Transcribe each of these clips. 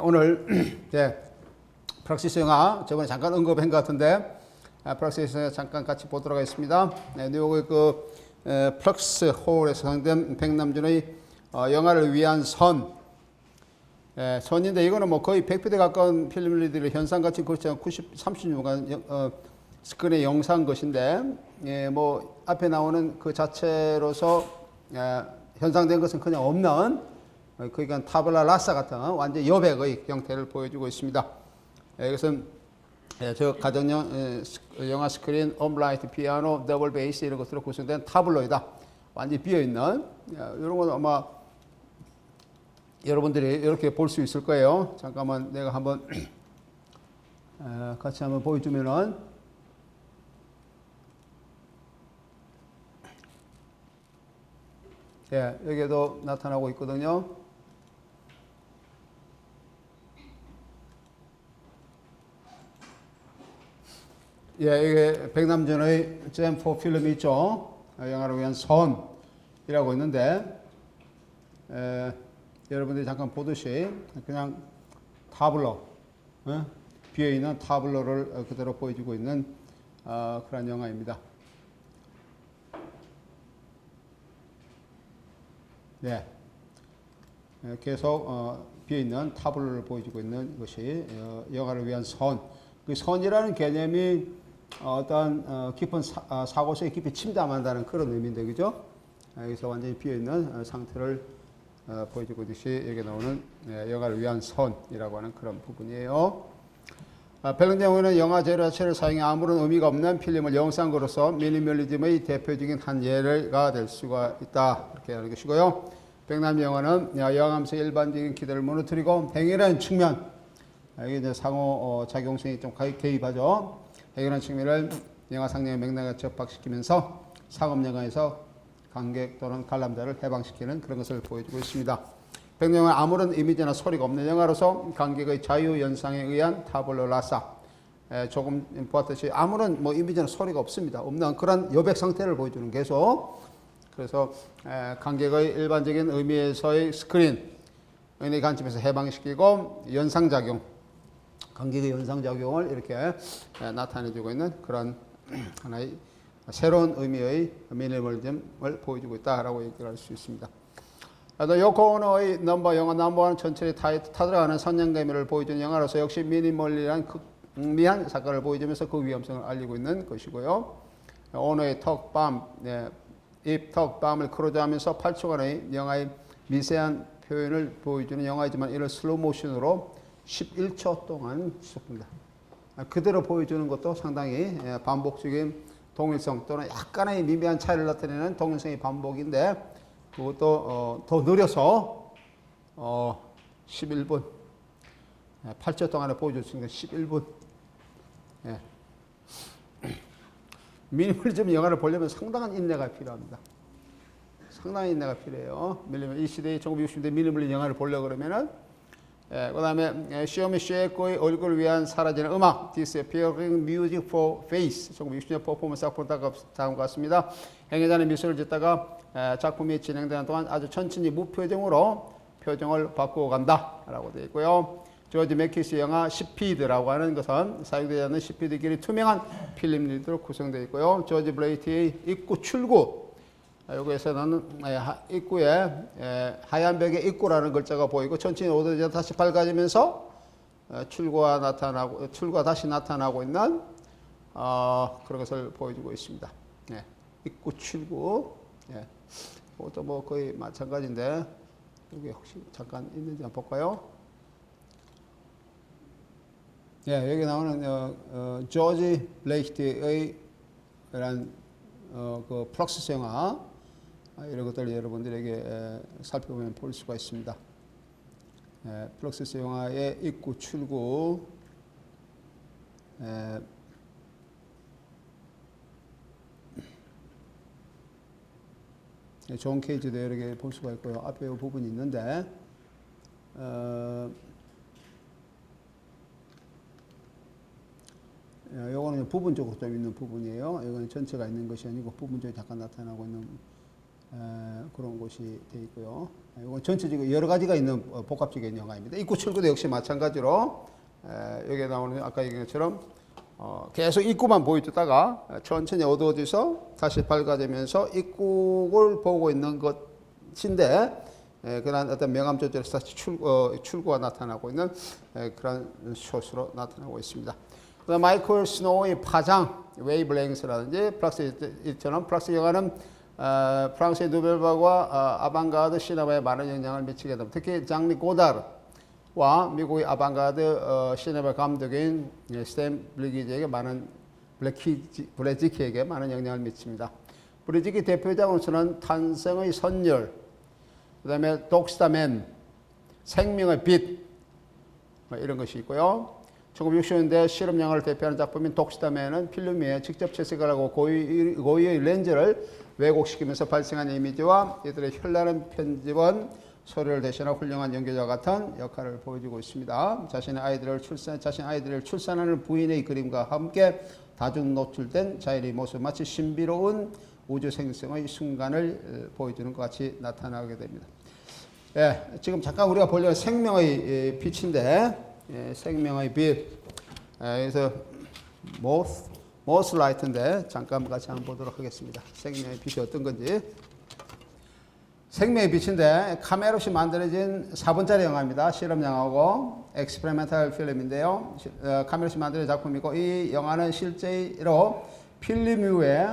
오늘 프락시스 영화 저번에 잠깐 언급한 것 같은데 프락시스 영화 잠깐 같이 보도록 하겠습니다. 뉴욕의 프락스 홀에서 상된 백남준의 영화를 위한 선인데 이거는 뭐 거의 100편에 가까운 필름들이 현상같이 그렇지 않고 30년간 스크린에 영상 것인데 뭐 앞에 나오는 그 자체로서 현상된 것은 그냥 없는 그러니까 타블라 라사 같은 완전 여백의 형태를 보여주고 있습니다. 이것은 저 가정용 영화 스크린, 옴라이트, 피아노, 더블 베이스 이런 것으로 구성된 타블로이다. 완전히 비어있는 이런 건 아마 여러분들이 이렇게 볼 수 있을 거예요. 잠깐만 내가 한번 같이 한번 보여주면은 여기에도 나타나고 있거든요. 이게 백남준의 잼4 필름이 있죠. 영화를 위한 선이라고 있는데 여러분들이 잠깐 보듯이 그냥 타블로 비어있는 타블로를 그대로 보여주고 있는 그런 영화입니다. 계속 비어있는 타블로를 보여주고 있는 것이 영화를 위한 선. 그 선이라는 개념이 어떤 깊은 사고 속에 깊이 침담한다는 그런 의미인데, 그죠? 여기서 완전히 비어있는 상태를 보여주고 있듯이 여기 나오는 영화를 위한 선이라고 하는 그런 부분이에요. 벨링정은 영화 재료 자체를 사용해 아무런 의미가 없는 필름을 영상으로서 미니멀리즘의 대표적인 한 예가 될 수가 있다. 이렇게 하는 것이고요. 백남 영화는 영화하면서 일반적인 기대를 무너뜨리고 행위라는 측면, 여기 이제 상호 작용성이 좀 개입하죠. 행위라는 측면을 영화 상영의 맥락에 접박시키면서 상업 영화에서 관객 또는 관람자를 해방시키는 그런 것을 보여주고 있습니다. 백령은 아무런 이미지나 소리가 없는 영화로서 관객의 자유 연상에 의한 타블로 라사, 조금 보았듯이 아무런 뭐 이미지나 소리가 없습니다. 없는 그런 여백 상태를 보여주는 계속. 그래서 관객의 일반적인 의미에서의 스크린의 관점에서 해방시키고 연상작용, 관객의 연상작용을 이렇게 나타내주고 있는 그런 하나의 새로운 의미의 미니멀리즘을 보여주고 있다라고 얘기를 할 수 있습니다. 요코 오노의 영화 넘버원 전체의 타들어가는 선량감을 보여주는 영화로서 역시 미니멀리한 극미한 사건을 보여주면서 그 위험성을 알리고 있는 것이고요. 오노의 입, 턱, 뺨을 크로즈하면서 8초간의 영화의 미세한 표현을 보여주는 영화이지만 이를 슬로우 모션으로 11초 동안 찍습니다. 그대로 보여주는 것도 상당히 반복적인 동일성 또는 약간의 미미한 차이를 나타내는 동일성의 반복인데 그것도 더 느려서 11분 8초 동안에 보여줄 수 있는 11분. 미니멀리즘 영화를 보려면 상당한 인내가 필요합니다. 상당한 인내가 필요해요. 이 시대의 1960년대 미니멀리즘 영화를 보려고 그러면은 그 다음에 시오미 쉐이코의 얼굴을 위한 사라지는 음악, Disappearing Music for Face, 1960년 퍼포먼스 작품과 다음과 같습니다. 행위자는 미소를 짓다가 작품이 진행되는 동안 아주 천천히 무표정으로 표정을 바꾸어 간다 라고 되어 있고요. 조지 매키스 영화 시피드라고 하는 것은 사용되지 않는 시피드끼리 투명한 필름들로 구성되어 있고요. 조지 블레이트의 입구 출구, 여기에서는 입구에 하얀 벽에 입구라는 글자가 보이고 천천히 오더니 다시 밝아지면서 출구가 다시 나타나고 있는 그런 것을 보여주고 있습니다. 입구 출구. 그것도 뭐 거의 마찬가지인데 여기 혹시 잠깐 있는지 한번 볼까요? 여기 나오는 조지 블레이트의 그 프락시스 영화 이런 것들을 여러분들에게 살펴보면 볼 수가 있습니다. 프락시스 영화의 입구 출구, 존 케이지도 여러 개 볼 수가 있고요. 앞에 이 부분이 있는데 요거는 부분적으로 좀 있는 부분이에요. 이거는 전체가 있는 것이 아니고 부분적으로 잠깐 나타나고 있는 그런 곳이 되어 있고요. 이건 전체적으로 여러 가지가 있는 복합적인 영화입니다. 입구 출구도 역시 마찬가지로 여기에 나오는 아까 얘기한 것처럼 계속 입구만 보여주다가 천천히 어두워져서 다시 밝아지면서 입구를 보고 있는 것인데 그런 어떤 명암 조절에서 다시 출구가 나타나고 있는 그런 숏으로 나타나고 있습니다. 그다음 마이클 스노우의 파장, 웨이브랭스라든지 프랑스처럼 프랑스 영화는 프랑스의 누벨바과 아방가르드 시네마에 많은 영향을 미치게 됩니다. 특히 장리 고다르와 미국의 아방가르드 시네마 감독인 스탠 블리지에게 브레지키에게 많은 영향을 미칩니다. 브레지키 대표작으로서는 탄생의 선열, 그 다음에 독스타맨, 생명의 빛 이런 것이 있고요. 1960년대 실험 영화를 대표하는 작품인 독스타맨은 필름 위에 직접 채색을 하고 고유의 렌즈를 왜곡시키면서 발생한 이미지와 이들의 현란한 편집은 소리를 대신한 훌륭한 연기자와 같은 역할을 보여주고 있습니다. 자신 아이들을 출산하는 부인의 그림과 함께 다중 노출된 자연의 모습, 마치 신비로운 우주 생성의 순간을 보여주는 것 같이 나타나게 됩니다. 지금 잠깐 우리가 보려는 생명의 빛인데, 생명의 빛. 그래서 most light인데 잠깐 같이 한번 보도록 하겠습니다. 생명의 빛이 어떤 건지. 생명의 빛인데 카메롯이 만들어진 4분짜리 영화입니다. 실험 영화고 experimental 필름인데요. 카메롯이 만들어진 작품이고 이 영화는 실제로 필름 위에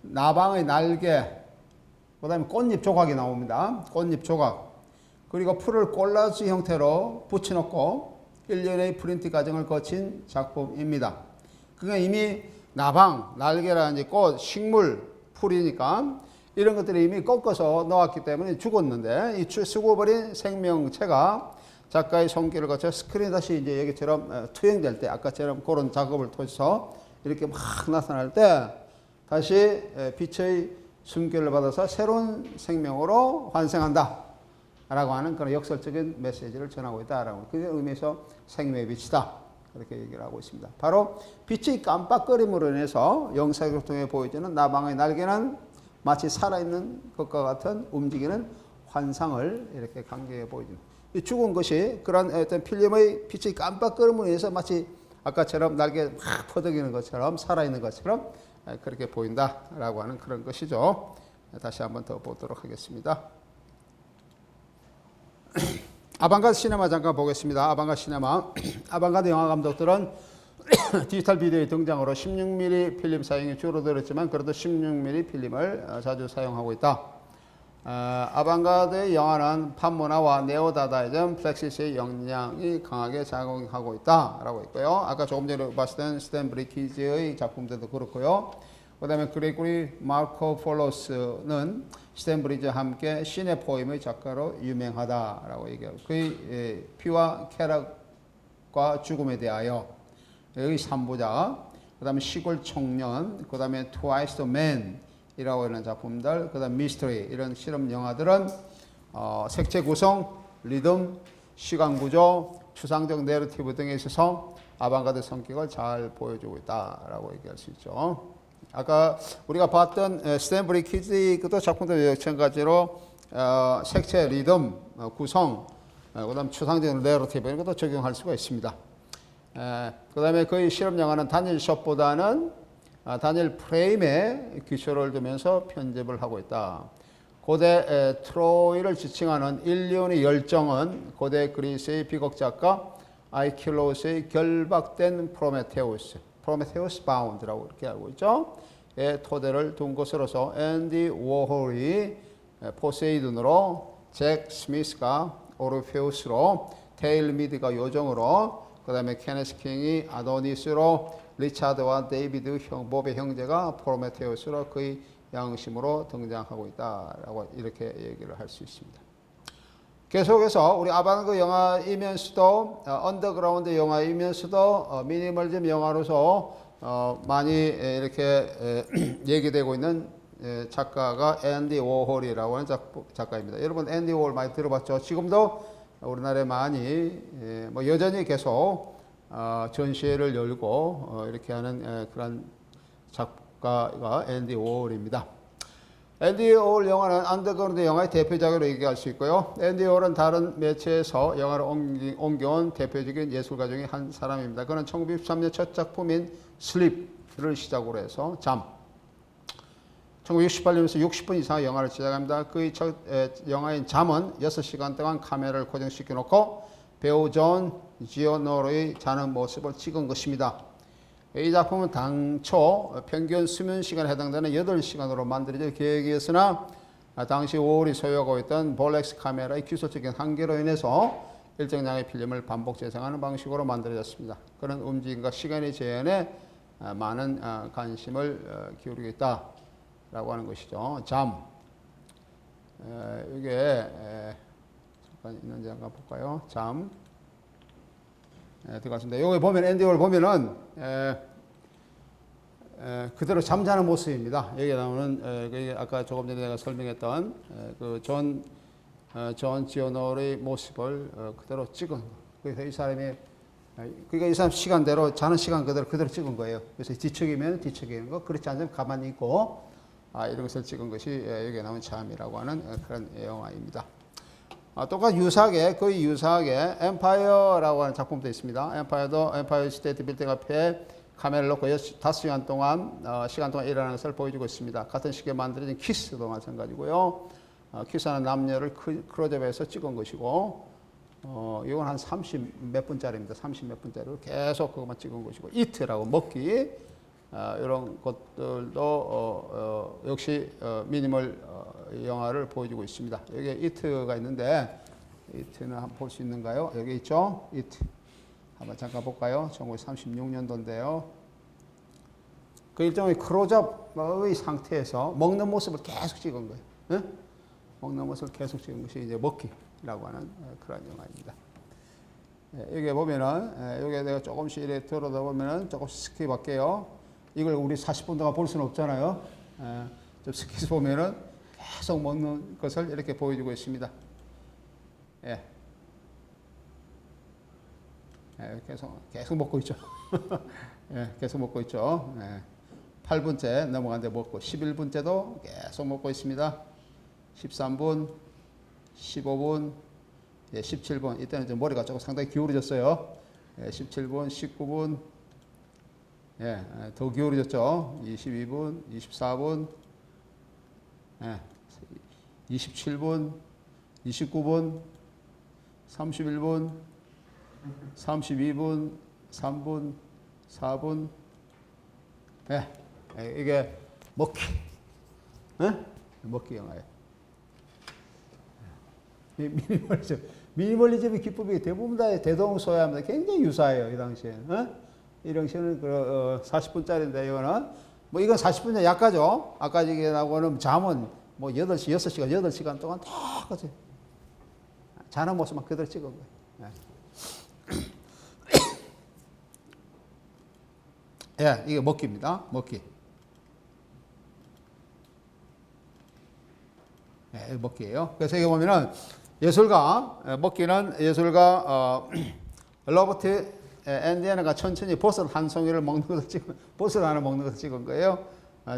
나방의 날개, 그 다음에 꽃잎 조각이 나옵니다. 꽃잎 조각. 그리고 풀을 콜라주 형태로 붙여놓고 일련의 프린트 과정을 거친 작품입니다. 그러니까 이미 나방, 날개라든지 꽃, 식물, 풀이니까 이런 것들이 이미 꺾어서 넣었기 때문에 죽었는데 이 죽어버린 생명체가 작가의 손길을 거쳐 스크린 다시 이제 여기처럼 투영될 때 아까처럼 그런 작업을 통해서 이렇게 막 나타날 때 다시 빛의 숨결을 받아서 새로운 생명으로 환생한다 라고 하는 그런 역설적인 메시지를 전하고 있다라고 그 의미에서 생명의 빛이다 그렇게 얘기를 하고 있습니다. 바로 빛의 깜빡거림으로 인해서 영상을 통해 보여지는 나방의 날개는 마치 살아있는 것과 같은 움직이는 환상을 이렇게 강조해 보여줍니다. 이 죽은 것이 그런 어떤 필름의 빛의 깜빡거림으로 인해서 마치 아까처럼 날개 막 퍼덕이는 것처럼 살아있는 것처럼 그렇게 보인다라고 하는 그런 것이죠. 다시 한번 더 보도록 하겠습니다. 아방가드 시네마 잠깐 보겠습니다. 아방가드 시네마. 아방가드 영화 감독들은 디지털 비디오의 등장으로 16mm 필름 사용이 줄어들었지만 그래도 16mm 필름을 자주 사용하고 있다. 아방가드 영화는 팝문화와 네오다다이즘, 플렉시스의 영향이 강하게 작용하고 있다라고 있고요. 아까 조금 전에 봤을 스탠 브리키즈의 작품들도 그렇고요. 그 다음에 그레고리 마르코 폴로스는 스탠 브리지와 함께 신의 포임의 작가로 유명하다라고 얘기하고 그의 피와 쾌락과 죽음에 대하여 여기 3부작, 그 다음에 시골 청년, 그 다음에 Twice the Man 이라고 하는 작품들, 그 다음 미스터리 이런 실험 영화들은 색채 구성, 리듬, 시간 구조, 추상적 내러티브 등에 있어서 아방가드 성격을 잘 보여주고 있다라고 얘기할 수 있죠. 아까 우리가 봤던 스탠 브리키즈 그도 작품들 마찬가지로 색채, 리듬, 구성, 그 다음 추상적 내러티브 이런 것도 적용할 수가 있습니다. 그 다음에 거의 실험 영화는 다니엘 숏보다는 다니엘 프레임에 기초를 두면서 편집을 하고 있다. 고대 트로이를 지칭하는 인류의 열정은 고대 그리스의 비극 작가 아이킬로스의 결박된 프로메테우스 바운드라고 이렇게 알고 있죠. 의 토대를 둔 것으로서 앤디 워홀이 포세이돈으로, 잭 스미스가 오르페우스로, 테일 미드가 요정으로, 그 다음에 케네스 킹이 아도니스로, 리차드와 데이비드 봅의 형제가 프로메테우스로 그의 양심으로 등장하고 있다라고 이렇게 얘기를 할 수 있습니다. 계속해서 우리 아방가드 영화이면서도 언더그라운드 영화이면서도 미니멀즘 영화로서 많이 이렇게 얘기되고 있는 작가가 앤디 워홀이라고 하는 작가입니다. 여러분 앤디 워홀 많이 들어봤죠? 지금도 우리나라에 많이 뭐 여전히 계속 전시회를 열고 이렇게 하는 그런 작가가 앤디 워홀입니다. 앤디 올 영화는 언더그라운드 영화의 대표작으로 얘기할 수 있고요. 앤디 올은 다른 매체에서 영화를 옮겨온 대표적인 예술가 중에 한 사람입니다. 그는 1963년 첫 작품인 슬립을 시작으로 해서 잠, 1968년에서 60분 이상의 영화를 제작합니다. 그의 첫 영화인 잠은 6시간 동안 카메라를 고정시켜 놓고 배우 존 지오노로의 자는 모습을 찍은 것입니다. 이 작품은 당초 평균 수면 시간에 해당되는 8시간으로 만들어질 계획이었으나 당시 오월이 소유하고 있던 볼렉스 카메라의 기술적인 한계로 인해서 일정량의 필름을 반복 재생하는 방식으로 만들어졌습니다. 그런 움직임과 시간의 제한에 많은 관심을 기울이고 있다라고 하는 것이죠. 잠. 이게 잠깐 있는지 한번 볼까요? 잠. 들어갔습니다. 여기 보면 앤디 올 보면은 그대로 잠자는 모습입니다. 여기 나오는 아까 조금 전에 내가 설명했던 그 존 지오노의 모습을 그대로 찍은. 그래서 이 사람이 그러니까 이 사람 시간대로 자는 시간 그대로 찍은 거예요. 그래서 뒤척이면 뒤척이는 거, 그렇지 않으면 가만히 있고 이런 것을 찍은 것이 여기 나온 잠이라고 하는 그런 영화입니다. 똑같이 거의 유사하게 엠파이어라고 하는 작품도 있습니다. 엠파이어 스테이트 빌딩 앞에 카메라를 놓고 5시간 동안 일어나는 것을 보여주고 있습니다. 같은 시기에 만들어진 키스도 마찬가지고요. 키스하는 남녀를 클로즈업해서 찍은 것이고, 이건 한 30 몇 분짜리입니다. 30 몇 분짜리로 계속 그것만 찍은 것이고, 이트라고 먹기, 이런 것들도 역시 미니멀 영화를 보여주고 있습니다. 여기에 이트가 있는데 이트는 한번 볼 수 있는가요? 여기 있죠? 이트 한번 잠깐 볼까요? 1936년도인데요. 그 일종의 클로즈업의 상태에서 먹는 모습을 계속 찍은 거예요. 네? 먹는 모습을 계속 찍은 것이 이제 먹기라고 하는 그런 영화입니다. 여기 보면은 여기에 내가 조금씩 이렇게 들어다 보면은 조금씩 스킵할게요. 이걸 우리 40분 동안 볼 수는 없잖아요. 좀 스킵 보면은 계속 먹는 것을 이렇게 보여주고 있습니다. 예. 계속 먹고 있죠. 예, 계속 먹고 있죠. 예. 8분째 넘어가는데 먹고, 11분째도 계속 먹고 있습니다. 13분, 15분, 예, 17분. 이때는 이제 머리가 조금 상당히 기울어졌어요. 예, 17분, 19분, 예, 더 기울어졌죠. 22분, 24분, 예, 27분, 29분, 31분, 32분, 3분, 4분, 예, 이게 먹기, 예? 먹기 영화예요. 미니멀리즘의 기법이 대부분 다 대동소이합니다. 굉장히 유사해요, 이 당시에. 이 당시에는 40분짜리인데, 이거는, 뭐 이건 40분짜 약하죠. 아까 얘기하고는 잠은 뭐 6시간 동안 똑같이 자는 모습만 그대로 찍은 거예요. 예, 이게 먹기입니다. 먹기. 예, 먹기예요. 그래서 여기 보면은 먹기는 예술가 로버트 앤디애나가 천천히 버섯 한 송이를 먹는 것을 찍은 거예요.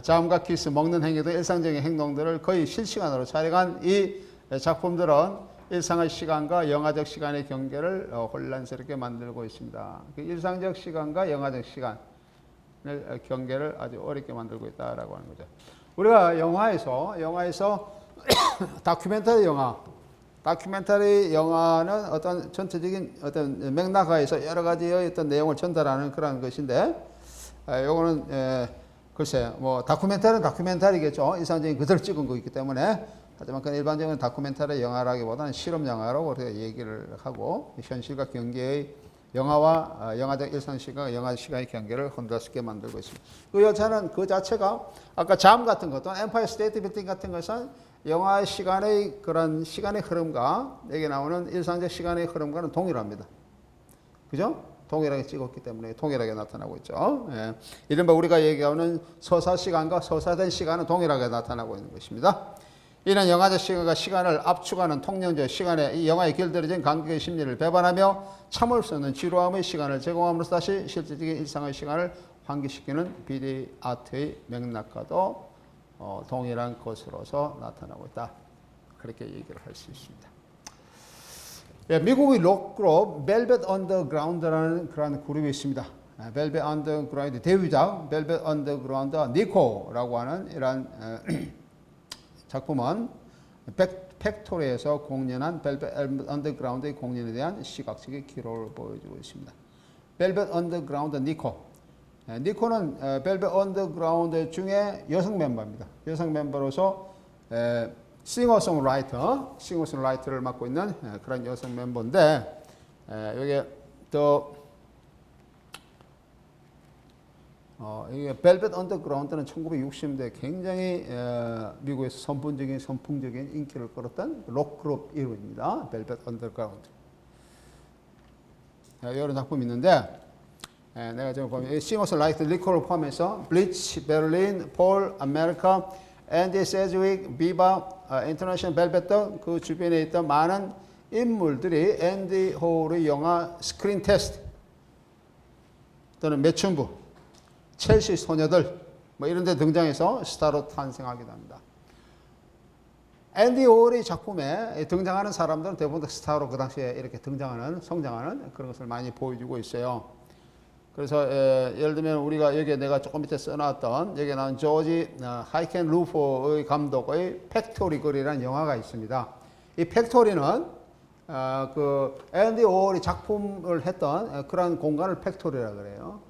잠과 키스, 먹는 행위 등 일상적인 행동들을 거의 실시간으로 촬영한 이 작품들은 일상의 시간과 영화적 시간의 경계를 혼란스럽게 만들고 있습니다. 그 일상적 시간과 영화적 시간의 경계를 아주 어렵게 만들고 있다라고 하는 거죠. 우리가 영화에서 다큐멘터리 영화는 어떤 전체적인 어떤 맥락하에서 여러 가지의 어떤 내용을 전달하는 그런 것인데, 요거는 글쎄 뭐 다큐멘터리는 다큐멘터리겠죠. 일상적인 그대로 찍은 거기 때문에. 하지만 그 일반적인 다큐멘터리 영화라기보다는 실험 영화로 우리가 얘기를 하고, 현실과 경계의 영화와 영화적 일상시간과 영화적 시간의 경계를 혼돈스럽게 만들고 있습니다. 그 자체가 아까 잠 같은 것도 엠파이어 스테이트 빌딩 같은 것은 영화의 시간의 그런 시간의 흐름과 여기 나오는 일상적 시간의 흐름과는 동일합니다. 그죠? 동일하게 찍었기 때문에 동일하게 나타나고 있죠. 예. 이른바 우리가 얘기하는 서사 시간과 서사된 시간은 동일하게 나타나고 있는 것입니다. 이는 영화적 시간과 시간을 압축하는 통념적 시간에 이 영화에 길들여진 관객의 심리를 배반하며 참을 수 없는 지루함의 시간을 제공함으로써 다시 실질적인 일상의 시간을 환기시키는 비디오 아트의 맥락과도 동일한 것으로서 나타나고 있다. 그렇게 얘기를 할 수 있습니다. 예, 미국의 록 그룹 벨벳 언더그라운드라는 그런 그룹이 있습니다. 벨벳 언더그라운드 데뷔작 벨벳 언더그라운드 니코라고 하는 이런 작품은 팩토리에서 공연한 벨벳 언더그라운드의 공연에 대한 시각적인 기록을 보여주고 있습니다. 벨벳 언더그라운드 니코. 니코는 벨벳 언더그라운드 중에 여성 멤버입니다. 여성 멤버로서 싱어송라이터를 맡고 있는 그런 여성 멤버인데 여기 또 이게 벨벳 언더그라운드는 1960년대 굉장히 미국에서 선풍적인 인기를 끌었던 록그룹 이름입니다. 벨벳 언더그라운드. 이런 작품이 있는데 내가 지금 보면 싱어송라이터 니코를 포함해서 블리치, 베를린, 폴, 아메리카, 앤디 세즈윅, 비바, 인터내셔널 벨벳 등 그 주변에 있던 많은 인물들이 앤디 홀의 영화 스크린 테스트 또는 매춘부, 첼시 소녀들 뭐 이런 데 등장해서 스타로 탄생하기도 합니다. 앤디 홀의 작품에 등장하는 사람들은 대부분 스타로 그 당시에 이렇게 성장하는 그런 것을 많이 보여주고 있어요. 그래서 예를 들면 우리가 여기에 내가 조금 밑에 써놨던 여기에 나온 조지 하이켄 루포의 감독의 팩토리 걸이라는 영화가 있습니다. 이 팩토리는 그 앤디 오홀이 작품을 했던 그런 공간을 팩토리라 그래요.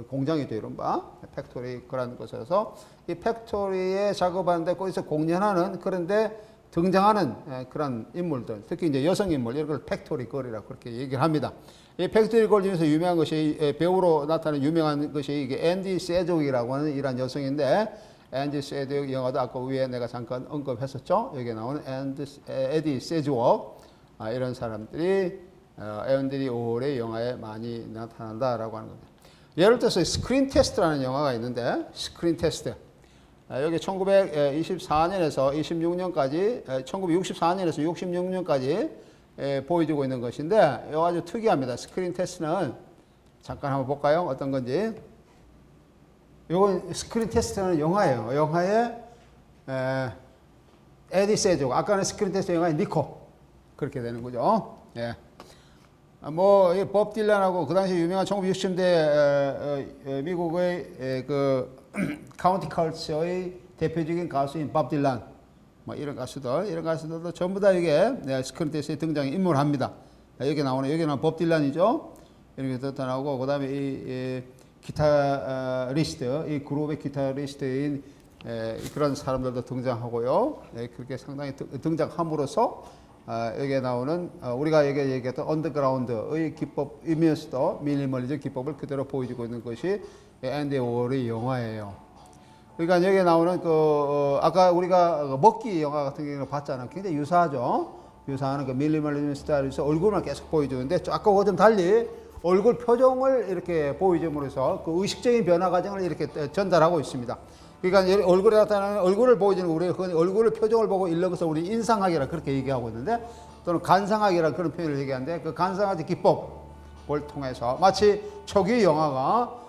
공장이죠, 이른바 팩토리 그런 곳에서 이 팩토리에 작업하는데 거기서 공연하는 그런데 등장하는 그런 인물들, 특히 이제 여성 인물 이런 걸 팩토리 걸이라고 그렇게 얘기를 합니다. 이 팩토리 걸 중에서 유명한 것이 배우로 나타나는 유명한 것이 이게 앤디 세조익이라고 하는 이런 여성인데 앤디 세조익 영화도 아까 위에 내가 잠깐 언급했었죠. 여기에 나오는 에디 세조익 이런 사람들이 앤디 오홀의 영화에 많이 나타난다라고 하는 겁니다. 예를 들어서 스크린 테스트라는 영화가 있는데 스크린 테스트 여기 1924년에서 26년까지 1964년에서 66년까지 보여주고 있는 것인데 이거 아주 특이합니다. 스크린 테스트는 잠깐 한번 볼까요? 어떤 건지. 이건 스크린 테스트는 영화예요. 영화에 에디 세조 아까는 스크린 테스트 영화의 니코 그렇게 되는 거죠. 예. 뭐 법 딜런하고 그 당시 유명한 1960년대 미국의 그 카운티 컬처의 대표적인 가수인 밥 딜런 뭐 이런 가수들도 전부 다 이게 스크린 테스트에 등장해 인물합니다. 여기 나오는 여기는 법 딜런이죠. 이렇게 나타나고 그다음에 이 기타리스트 이 그룹의 기타리스트인 그런 사람들도 등장하고요. 그렇게 상당히 등장함으로써 여기에 나오는 우리가 여기 얘기했던 언더그라운드의 기법이면서도 미니멀리즘 기법을 그대로 보여주고 있는 것이 앤디 오홀의 영화예요. 그러니까 여기에 나오는 아까 우리가 먹기 영화 같은 경우는 봤잖아요. 굉장히 유사하죠. 유사한 그 미니멀리즘 스타일에서 얼굴만 계속 보여주는데 아까 그거 좀 달리 얼굴 표정을 이렇게 보여줌으로써 그 의식적인 변화 과정을 이렇게 전달하고 있습니다. 그러니까 얼굴에 나타나는 얼굴을 보여주는 우리 얼굴의 표정을 보고 읽는 것을 우리 인상학이라 그렇게 얘기하고 있는데 또는 간상학이라 그런 표현을 얘기하는데 그 간상학의 기법을 통해서 마치 초기 영화가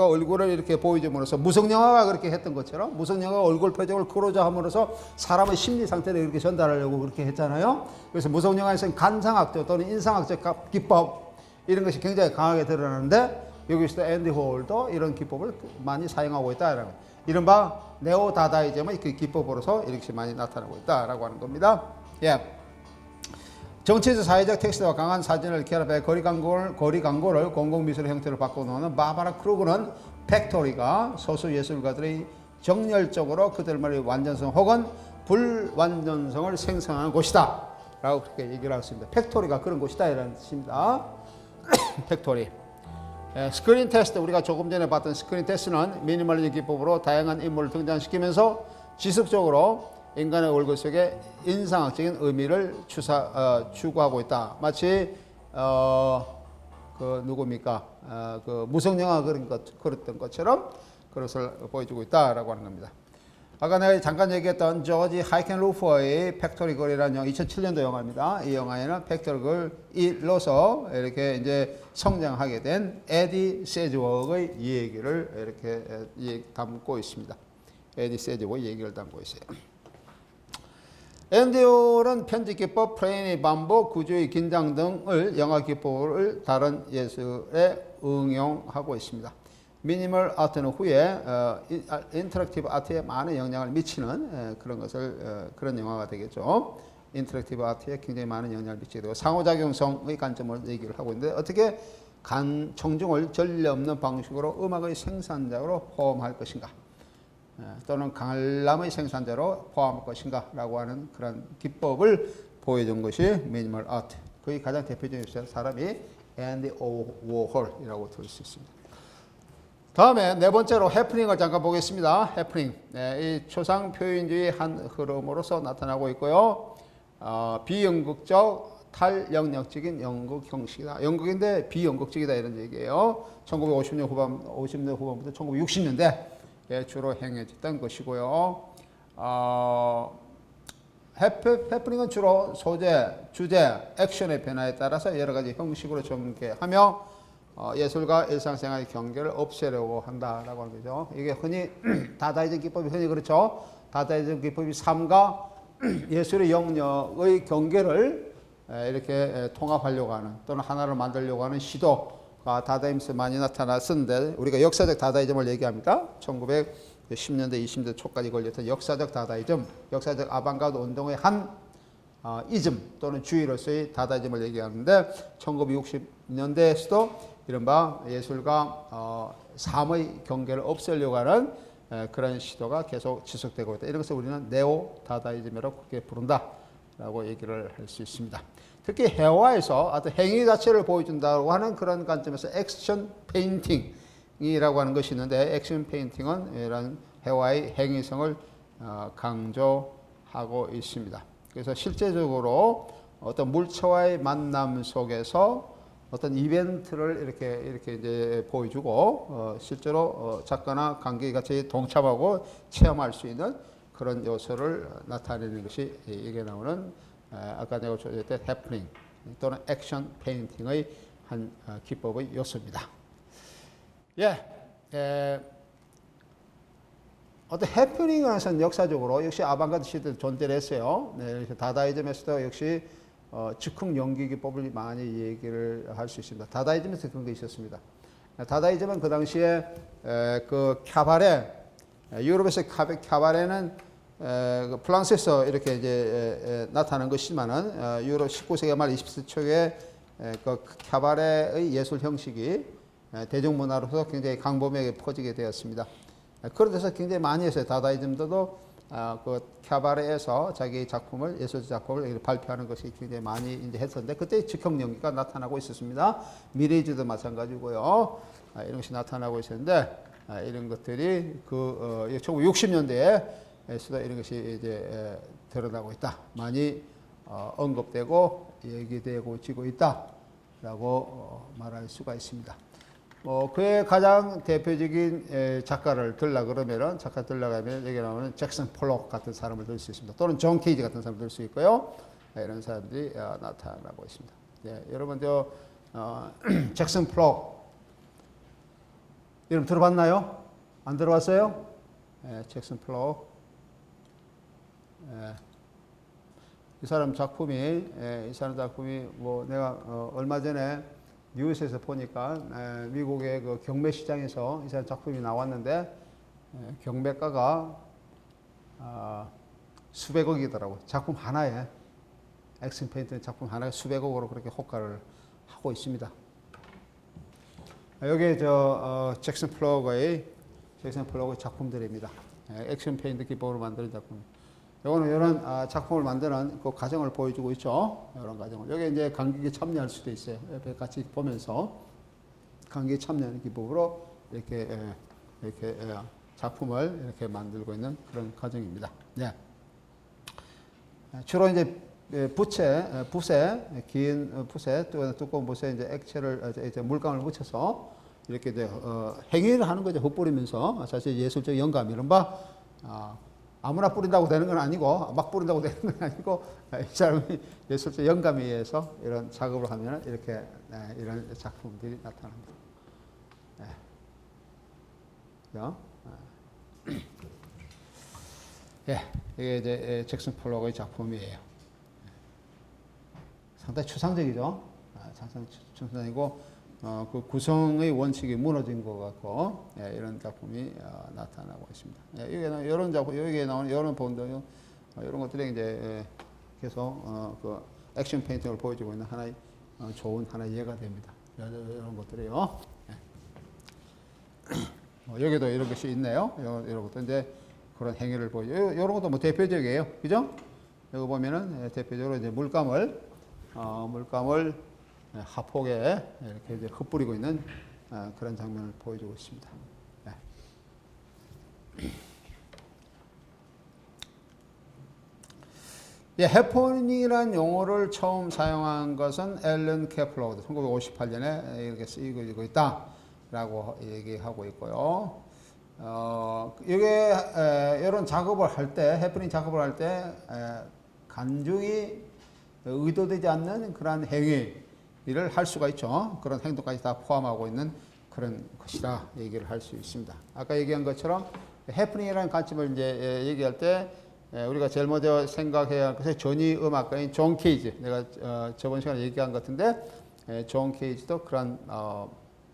얼굴을 이렇게 보여줌으로써 무성영화가 그렇게 했던 것처럼 무성영화가 얼굴 표정을 크로즈 함으로써 사람의 심리 상태를 이렇게 전달하려고 그렇게 했잖아요. 그래서 무성영화에서는 간상학적 또는 인상학적 기법 이런 것이 굉장히 강하게 드러나는데 여기서 앤디 홀도 이런 기법을 많이 사용하고 있다라고 이른바 네오 다다이즘의 그 기법으로서 이렇게 많이 나타나고 있다라고 하는 겁니다. 예. 정치적 사회적 텍스트와 강한 사진을 결합해 거리 광고를 공공미술 형태로 바꿔놓는 바바라 크루그는 팩토리가 소수 예술가들의 정열적으로 그들만의 완전성 혹은 불완전성을 생성하는 곳이다 라고 그렇게 얘기를 했습니다. 팩토리가 그런 곳이다 이라는 뜻입니다. 팩토리. 스크린 테스트 우리가 조금 전에 봤던 스크린 테스트는 미니멀리즘 기법으로 다양한 인물을 등장시키면서 지속적으로 인간의 얼굴 속에 인상학적인 의미를 추구하고 있다. 마치 그 누굽니까? 그 무성영화 그랬던 것처럼 그것을 보여주고 있다라고 하는 겁니다. 아까 내가 잠깐 얘기했던 조지 하이켄 루퍼의 팩토리 걸이라는 영화 2007년도 영화입니다. 이 영화에는 팩토리 걸로서 이렇게 이제 성장하게 된 에디 세즈웍의 얘기를 이렇게 담고 있습니다. 에디 세지고 얘기를 담고 있어요. 앤디올은 편집 기법, 프레임의 반복, 구조의 긴장 등을 영화 기법을 다른 예술에 응용하고 있습니다. 미니멀 아트는 후에 인터랙티브 아트에 많은 영향을 미치는 그런 것을 그런 영화가 되겠죠. 인터랙티브 아트에 굉장히 많은 영향을 미치게 되고 상호작용성의 관점을 얘기를 하고 있는데 어떻게 청중을 전례 없는 방식으로 음악의 생산자로 포함할 것인가 또는 관람의 생산자로 포함할 것인가 라고 하는 그런 기법을 보여준 것이 미니멀 아트. 그의 가장 대표적인 사람이 앤디 워홀이라고 들 수 있습니다. 다음에 네 번째로 해프닝을 잠깐 보겠습니다. 해프닝. 이 초상 표현주의 한 흐름으로서 나타나고 있고요. 비연극적 탈영역적인 연극 형식이다. 연극인데 비연극적이다 이런 얘기예요. 1950년 후반부터 1960년대 주로 행해졌던 것이고요. 해프닝은 주로 소재, 주제, 액션의 변화에 따라서 여러 가지 형식으로 전개하며 예술과 일상생활의 경계를 없애려고 한다라고 하는 거죠. 이게 흔히 다다이즘 기법이 흔히 그렇죠. 다다이즘 기법이 삶과 예술의 영역의 경계를 이렇게 통합하려고 하는 또는 하나를 만들려고 하는 시도가 다다이즘에서 많이 나타났었는데 우리가 역사적 다다이즘을 얘기합니다. 1910년대 20대 초까지 걸렸던 역사적 다다이즘, 역사적 아방가르드 운동의 한 이즘 또는 주의로서의 다다이즘을 얘기하는데 1960년대에서도 이른바 예술과 삶의 경계를 없애려고 하는 그런 시도가 계속 지속되고 있다. 이런 것을 우리는 네오 다다이즘이라고 그렇게 부른다라고 얘기를 할 수 있습니다. 특히 회화에서 어떤 행위 자체를 보여준다고 하는 그런 관점에서 액션 페인팅이라고 하는 것이 있는데 액션 페인팅은 이런 회화의 행위성을 강조하고 있습니다. 그래서 실제적으로 어떤 물체와의 만남 속에서 어떤 이벤트를 이렇게 이제 보여주고 실제로 작가나 관객이 같이 동참하고 체험할 수 있는 그런 요소를 나타내는 것이 이게 나오는 아까 내가 조언했던 해프닝 또는 액션 페인팅의 한 기법의 요소입니다. 어떤 해프닝을 해서는 역사적으로 역시 아방가르드 시대에 존재를 했어요. 네, 다다이즘에서도 역시 즉흥 연기 기법을 많이 얘기를 할 수 있습니다. 다다이즘에서 그런 게 있었습니다. 다다이즘은 그 당시에 그 캬바레, 유럽에서 캬바레는 프랑스에서 이렇게 이제 나타난 것이지만은 유럽 19세기 말 20세기 초에 그 캬바레의 예술 형식이 대중문화로서 굉장히 강범위하게 퍼지게 되었습니다. 그런 데서 굉장히 많이 했어요. 다다이즘도 그 캬바레에서 자기 작품을 예술적 작품을 발표하는 것이 굉장히 많이 이제 했었는데 그때 즉흥 연기가 나타나고 있었습니다. 미래즈도 마찬가지고요. 이런 것이 나타나고 있었는데 이런 것들이 그 1960년대에서도 이런 것이 이제 드러나고 있다. 많이 언급되고 얘기되고 지고 있다라고 말할 수가 있습니다. 그의 가장 대표적인 작가를 들라 그러면은 작가 들라가면 여기 나오는 잭슨 폴록 같은 사람을 들 수 있습니다. 또는 존 케이지 같은 사람을 들 수 있고요. 이런 사람들이 나타나고 있습니다. 여러분 잭슨 폴록 이름 들어봤나요? 안 들어봤어요? 잭슨 폴록. 이 사람 작품이 뭐 내가 얼마 전에 뉴스에서 보니까 미국의 그 경매 시장에서 이 사람 작품이 나왔는데 경매가가 수백억이더라고요. 작품 하나에 액션 페인트 작품 하나에 수백억으로 그렇게 호가를 하고 있습니다. 여기 잭슨 플로그의 작품들입니다. 액션 페인트 기법으로 만드는 작품. 이거는 이런 작품을 만드는 그 과정을 보여주고 있죠. 이런 과정을. 여기 이제 관객이 참여할 수도 있어요. 옆에 같이 보면서 관객이 참여하는 기법으로 이렇게 작품을 이렇게 만들고 있는 그런 과정입니다. 네. 주로 이제 긴 붓에 또 두꺼운 붓에 이제 액체를 이제 물감을 묻혀서 이렇게 이제 행위를 하는 거죠. 흩뿌리면서 사실 예술적 영감 이런 바 아무나 뿌린다고 되는 건 아니고 막 뿌린다고 되는 건 아니고 이 사람이 예술적 영감에 의해서 이런 작업을 하면 이렇게 이런 작품들이 나타납니다. 예, 이게 이제 잭슨 폴록의 작품이에요. 상당히 추상적이죠. 상당히 추상적이고 그 구성의 원칙이 무너진 것 같고 예, 이런 작품이 나타나고 있습니다. 예, 여기 이런 작품 여기에 나오는 이런 본도 이런 것들이 이제 계속 그 액션 페인팅을 보여주고 있는 하나의 좋은 하나의 예가 됩니다. 이런 것들이요. 예. 여기도 이런 것이 있네요. 이런 것도 이제 그런 행위를 보여. 이런 것도 뭐 대표적이에요, 그죠? 여기 보면은 대표적으로 이제 물감을 하폭에 이렇게 이제 흩뿌리고 있는 그런 장면을 보여주고 있습니다. 예, 해포닝이라는 용어를 처음 사용한 것은 앨런 케플러가 1958년에 이렇게 쓰이고 있다라고 얘기하고 있고요. 이게 이런 작업을 할 때, 해프닝 작업을 할 때 간중이 의도되지 않는 그러한 행위를 할 수가 있죠. 그런 행동까지 다 포함하고 있는 그런 것이다 얘기를 할 수 있습니다. 아까 얘기한 것처럼 해프닝이라는 관점을 이제 얘기할 때 우리가 제일 먼저 생각해야 할 것은 전위 음악가인 존 케이지. 내가 저번 시간에 얘기한 것 같은데 존 케이지도 그런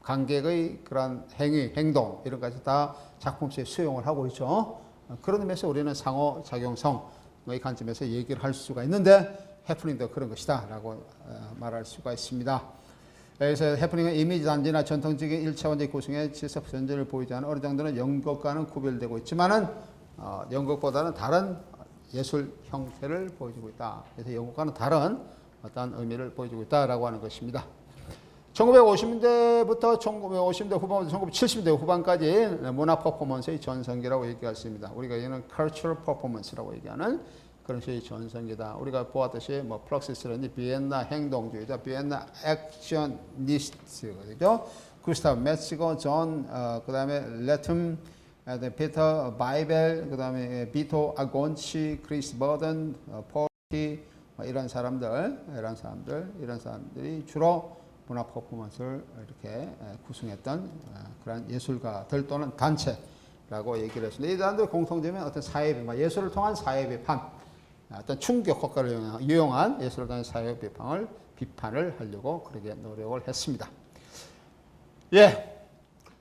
관객의 그런 행위, 행동 이런 것까지 다 작품 속에 수용을 하고 있죠. 그런 의미에서 우리는 상호작용성의 관점에서 얘기를 할 수가 있는데 해프닝도 그런 것이다 라고 말할 수가 있습니다. 그래서 해프닝은 이미지 단지나 전통적인 1차원적 구성의 지적 전제를 보이지 않은 어느 정도는 연극과는 구별되고 있지만은 연극보다는 다른 예술 형태를 보여주고 있다. 그래서 연극과는 다른 어떤 의미를 보여주고 있다라고 하는 것입니다. 1950년대부터 1950년대 후반부터 1970년대 후반까지 문화 퍼포먼스의 전성기라고 얘기할 수 있습니다. 우리가 이거는 cultural performance라고 얘기하는 그런 식의 전성기다. 우리가 보았듯이 뭐 플럭시스라든지 비엔나 행동주의자, 비엔나 액션니스트죠. 구스타브 메츠거, 존, 그다음에 레툼, 피터 바이벨, 그다음에 비토 아곤치, 크리스 버든, 폴티 이런 사람들이 주로 문화 퍼포먼스를 이렇게 구성했던 그런 예술가들 또는 단체라고 얘기를 했습니다. 이 사람들 공통점은 어떤 사회 비판, 예술을 통한 사회 비판, 어떤 충격 효과를 이용한 예술을 통한 사회 비판을 하려고 그렇게 노력을 했습니다. 예,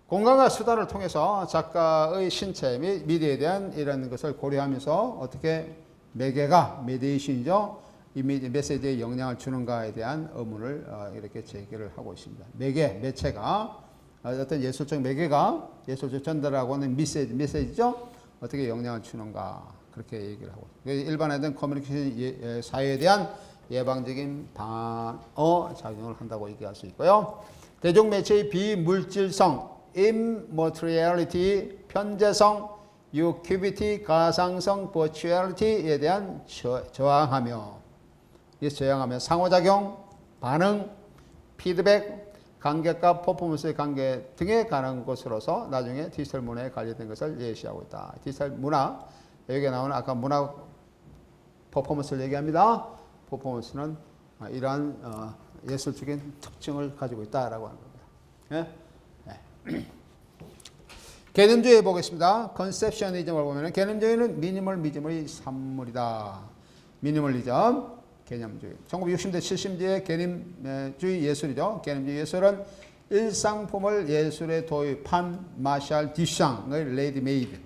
공간과 수단을 통해서 작가의 신체 및 미디어에 대한 이런 것을 고려하면서 어떻게 매개가 메디에이션이죠. 이 메시지에 영향을 주는가에 대한 의문을 이렇게 제기를 하고 있습니다. 매체가 어떤 예술적 매개가 예술적 전달하고 있는 메시지죠. 어떻게 영향을 주는가 그렇게 얘기를 하고 일반화된 커뮤니케이션 사회에 대한 예방적인 방어 작용을 한다고 얘기할 수 있고요. 대중 매체의 비물질성, immateriality, 편재성, ubiquity, 가상성, virtuality에 대한 저항하며 상호작용, 반응, 피드백, 관객과 퍼포먼스의 관계 등에 관한 것으로서 나중에 디지털 문화에 관련된 것을 예시하고 있다. 디지털 문화, 여기에 나오는 아까 문화 퍼포먼스를 얘기합니다. 퍼포먼스는 이러한 예술적인 특징을 가지고 있다라고 하는 겁니다. 예? 네. 개념주의 보겠습니다. 컨셉션이즘을 보면 개념주의는 미니멀리즘의 산물이다. 미니멀리즘. 개념주의. 1960년대 70년대의 개념주의 예술이죠. 개념주의 예술은 일상품을 예술에 도입한 마샬 듀샹의 레디메이드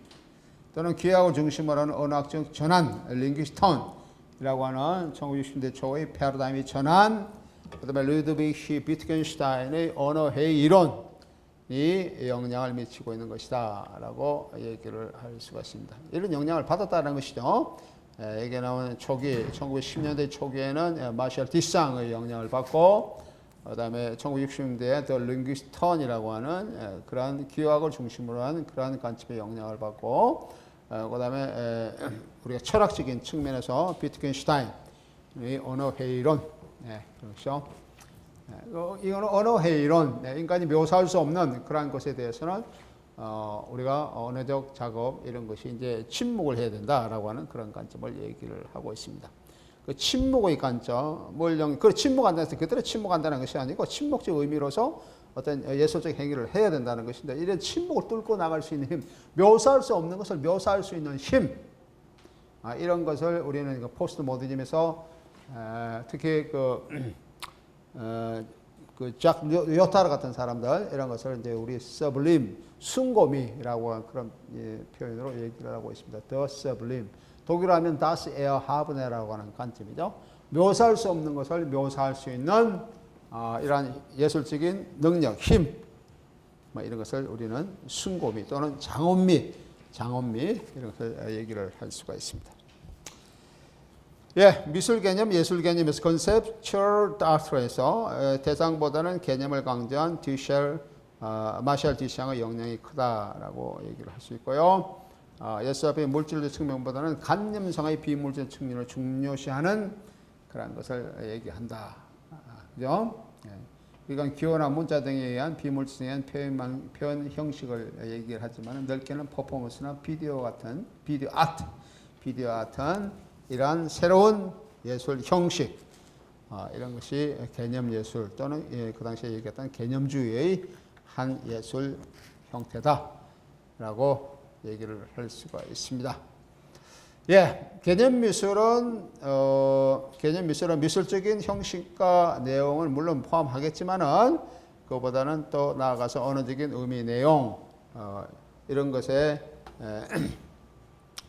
또는 기하을 중심으로 하는 언어학적 전환, 링귀스틱 턴이라고 하는 1960년대 초의 패러다임의 전환, 그 다음에 루드비히 비트겐슈타인의 언어회의 이론이 영향을 미치고 있는 것이다 라고 얘기를 할 수가 있습니다. 이런 영향을 받았다는 것이죠. 여기에 나오는 초기, 1910년대 초기에는 마샬 듀샹의 영향을 받고, 그 다음에 1960년대에 더 링귀스틱 턴이라고 하는 그러한 기하학을 중심으로 하는 그러한 관점의 영향을 받고, 그 다음에 우리가 철학적인 측면에서 비트겐슈타인의 언어회의론, 그렇죠. 이거는 언어회의론, 인간이 묘사할 수 없는 그러한 것에 대해서는 우리가 언어적 작업 이런 것이 이제 침묵을 해야 된다라고 하는 그런 관점을 얘기를 하고 있습니다. 그 침묵의 관점, 그 침묵한다는 것은 그대로 침묵한다는 것이 아니고 침묵적 의미로서 어떤 예술적 행위를 해야 된다는 것인데 이런 침묵을 뚫고 나갈 수 있는 힘, 묘사할 수 없는 것을 묘사할 수 있는 힘, 이런 것을 우리는 그 포스트 모더니즘에서 특히 작 요타르 같은 사람들 이런 것을 이제 우리 서블림 숭고미라고 하는 그런 표현으로 얘기를 하고 있습니다. The sublime. 독일어 하면 das Erhabne라고 하는 관점이죠. 묘사할 수 없는 것을 묘사할 수 있는 이러한 예술적인 능력, 힘, 뭐 이런 것을 우리는 숭고미 또는 장엄미 이런 것을 얘기를 할 수가 있습니다. 예, 미술 개념, 예술 개념에서 컨셉츄얼 아트에서 대상보다는 개념을 강조한 마샬 디샹의 영향이 크다라고 얘기를 할 수 있고요. 예술화의 물질적 측면보다는 관념상의 비물질 측면을 중요시하는 그런 것을 얘기한다. 그죠? 이건 기호나 문자 등에 의한 비물질에 의한 표현 형식을 얘기를 하지만 넓게는 퍼포먼스나 비디오 아트는 이러한 새로운 예술 형식 이런 것이 개념 예술 또는 그 당시에 얘기했던 개념주의의 한 예술 형태다라고 얘기를 할 수가 있습니다. 예, 개념 미술은 미술적인 형식과 내용을 물론 포함하겠지만은 그보다는 또 나아가서 언어적인 의미, 내용 이런 것에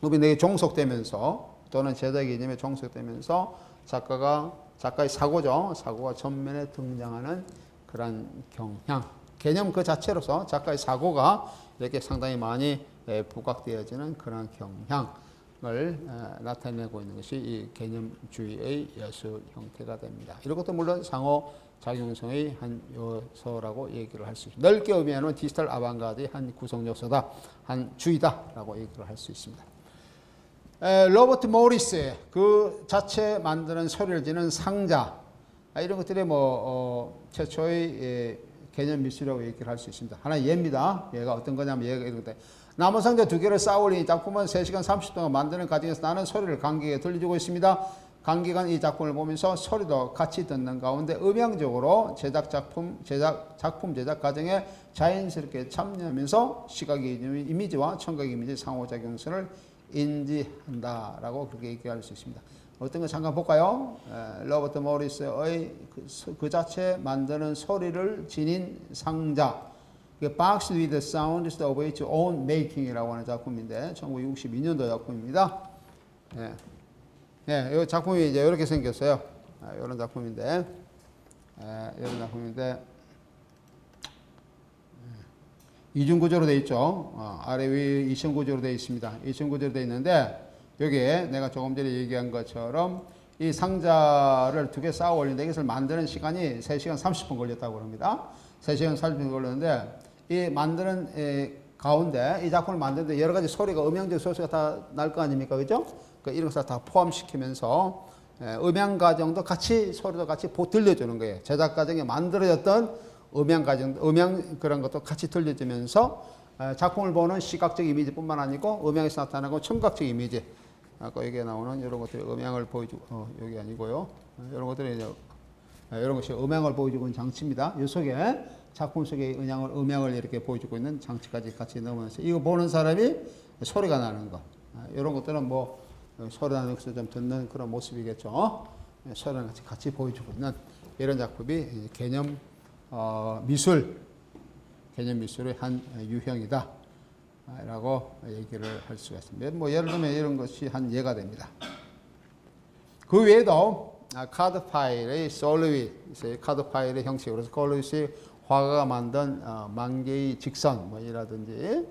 의미 내용이 종속되면서 또는 제작 개념에 종속되면서 작가의 사고가 전면에 등장하는 그런 경향, 개념 그 자체로서 작가의 사고가 이렇게 상당히 많이 부각되어지는 그런 경향을 나타내고 있는 것이 이 개념주의의 예술 형태가 됩니다. 이런 것도 물론 상호작용성의 한 요소라고 얘기를 할 수 있습니다. 넓게 의미하는 디지털 아방가드의 한 구성 요소다, 한 주의다라고 얘기를 할 수 있습니다. 로버트 모리스 그 자체 만드는 소리를 지는 상자 이런 것들이 최초의 개념 미술이라고 얘기를 할 수 있습니다. 하나의 예입니다. 얘가 어떤 거냐면 얘가 이런데 나무 상자 두 개를 쌓아올린 이 작품은 3시간 30동안 만드는 과정에서 나는 소리를 관객에게 들려주고 있습니다. 관객은 이 작품을 보면서 소리도 같이 듣는 가운데 음향적으로 작품 제작 과정에 자연스럽게 참여하면서 시각의 이미지와 청각의 이미지 상호작용성을 인지한다라고 그렇게 얘기할 수 있습니다. 어떤 거 잠깐 볼까요? 로버트 모리스의 그 자체 만드는 소리를 지닌 상자, Box with the Sounds of Its Own Making이라고 하는 작품인데 1962년도 작품입니다. 이 작품이 이제 이렇게 생겼어요. 이런 작품인데 이중 구조로 되어 있죠. 아래 위 이층 구조로 되어 있습니다. 이층 구조로 되어 있는데 여기에 내가 조금 전에 얘기한 것처럼 이 상자를 두 개 쌓아 올리는데 이것을 만드는 시간이 3시간 30분 걸렸다고 합니다. 3시간 30분 걸렸는데 이 만드는 가운데 이 작품을 만드는데 여러 가지 소리가 음향적 소리가 다 날 거 아닙니까? 그죠? 이런 것을 다 포함시키면서 음향 과정도 같이 소리도 같이 들려주는 거예요. 제작 과정에 만들어졌던 음향 그런 것도 같이 들려주면서 작품을 보는 시각적 이미지뿐만 아니고 음향에서 나타나고 청각적 이미지 아까 여기에 나오는 이런 것들이 음향을 보여주고 여기 아니고요. 이런 것들이 이런 것이 음향을 보여주고 있는 장치입니다. 이 속에 작품 속에 음향을 이렇게 보여주고 있는 장치까지 같이 넣으면서 이거 보는 사람이 소리가 나는 거 이런 것들은 소리 나는 것을 좀 듣는 그런 모습이겠죠. 소리랑 같이 보여주고 있는 이런 작품이 개념 미술의 한 유형이다 라고 얘기를 할 수가 있습니다. 예를 들면 이런 것이 한 예가 됩니다. 그 외에도 카드 파일의 솔루잇, 카드 파일의 형식으로 솔루잇이 화가가 만든 만개의 직선 이라든지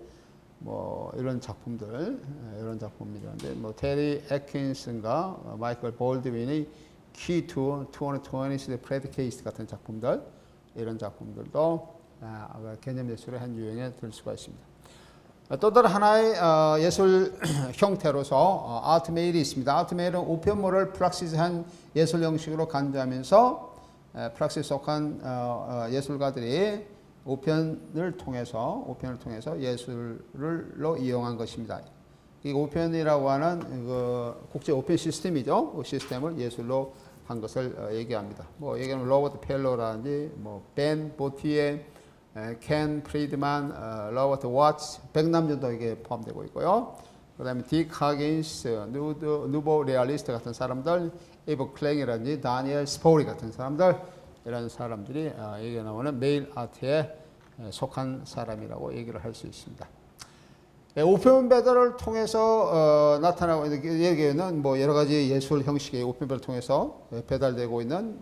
이런 작품들 이런 작품이라는데 테리 애킨슨과 마이클 볼드윈의 Key to 2020 Predicate 같은 작품들 이런 작품들도 개념 예술의 한 유형에 들 수가 있습니다. 또 다른 하나의 예술 형태로서 아트메일이 있습니다. 아트메일은 우편물을 프락시스한 예술 형식으로 간주하면서 프락시스 속한 예술가들이 우편을 통해서 예술로 이용한 것입니다. 이 우편이라고 하는 국제 우편 시스템이죠. 그 시스템을 예술로 한 것을 얘기합니다. 얘기하면 로버트 펠로라든지 벤 보티에, 켄 프리드만, 로버트 워츠, 백남준도 이게 포함되고 있고요. 그 다음에 딕 하긴스, 누보 레알리스트 같은 사람들, 에버 클랭이라든지 다니엘 스포리 같은 사람들, 이런 사람들이 여기에 나오는 메일 아트에 속한 사람이라고 얘기를 할 수 있습니다. 우편 배달을 통해서 나타나고 있는 여기에는 뭐 여러 가지 예술 형식의 우편 배달을 통해서 배달되고 있는,